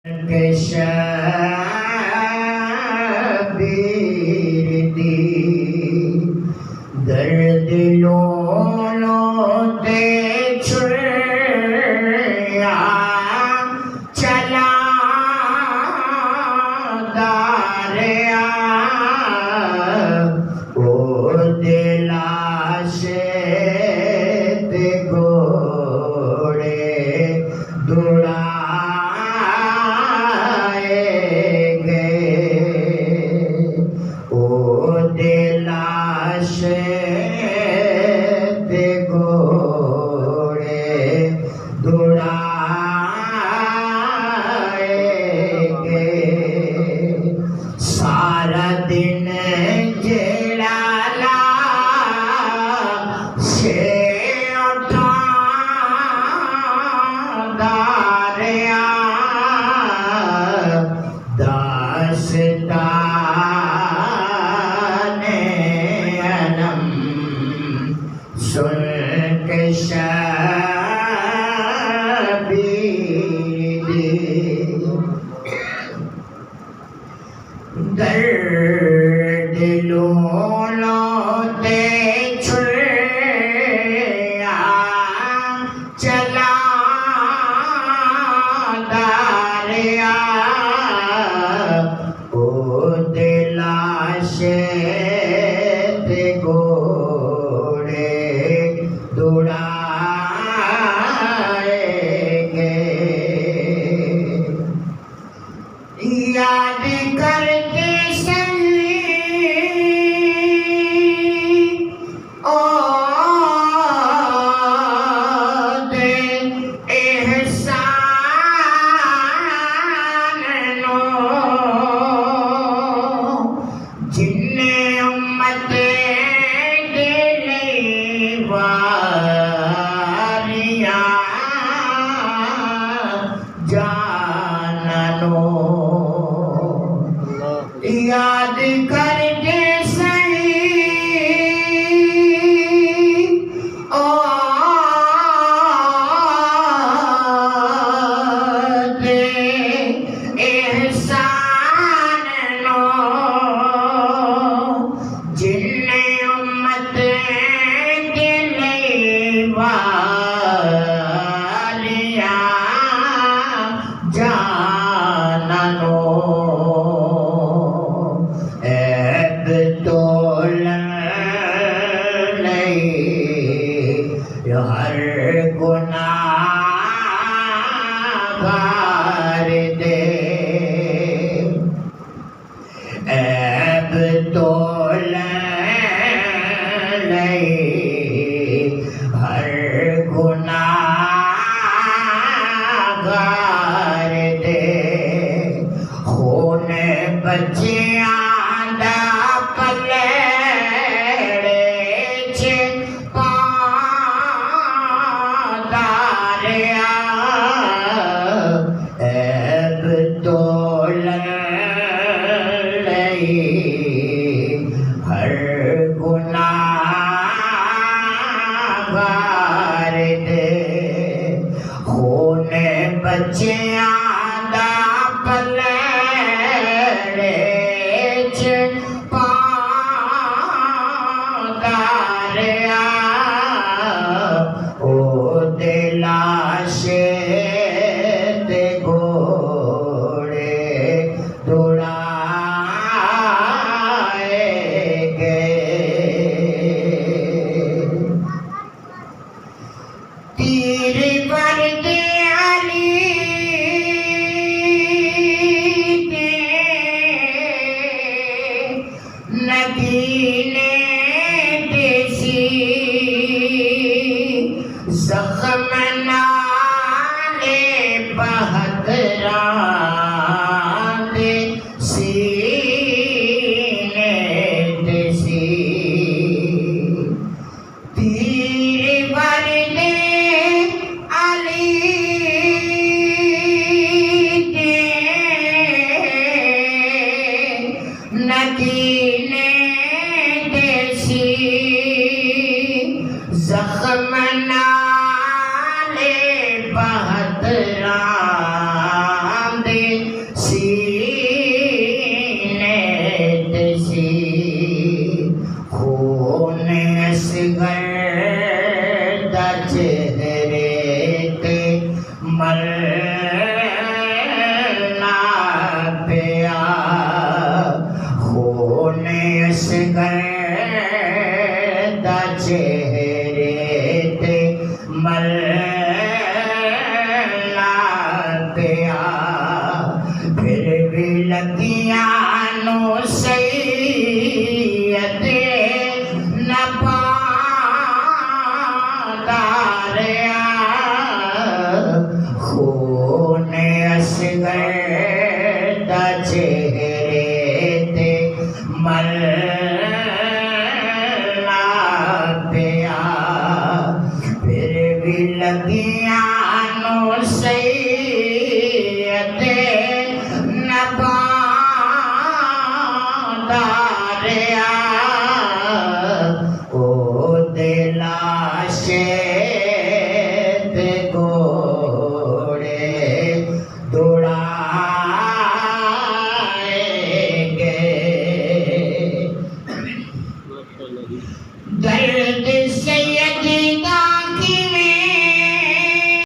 शबीर दी दर्द लोते छुड़िया चला दारिया ओ दिलाशे ते घोड़े दुड़ा सारा दिन जेड़ा से उठा दारिया दास्ताने अलम सुन के दर्द लोते छुड़िया चला दारिया ओ दिलाशे ते घोड़े दौड़ाएंगे याद करके याद करके सही ओ दे एहसान लो जिन्ने उम्मत के लिए वालिया जाना लो हर गुनाहगार दे ऐब तोल हर गुनाहगार दे खून बच्चियां दा पले हर गुनाहगार दे खून बच्चियां दा पलड़े च पा दारिया ओ दिलाशे ते घोड़े दौड़ा तीर पर दे अली के नगीने देसी जख्म नाले बहदरा दे सीने देसी नगीने देसी जख्म नाले बहदरा दे लतियानो सैयद नपादारिया खून असगर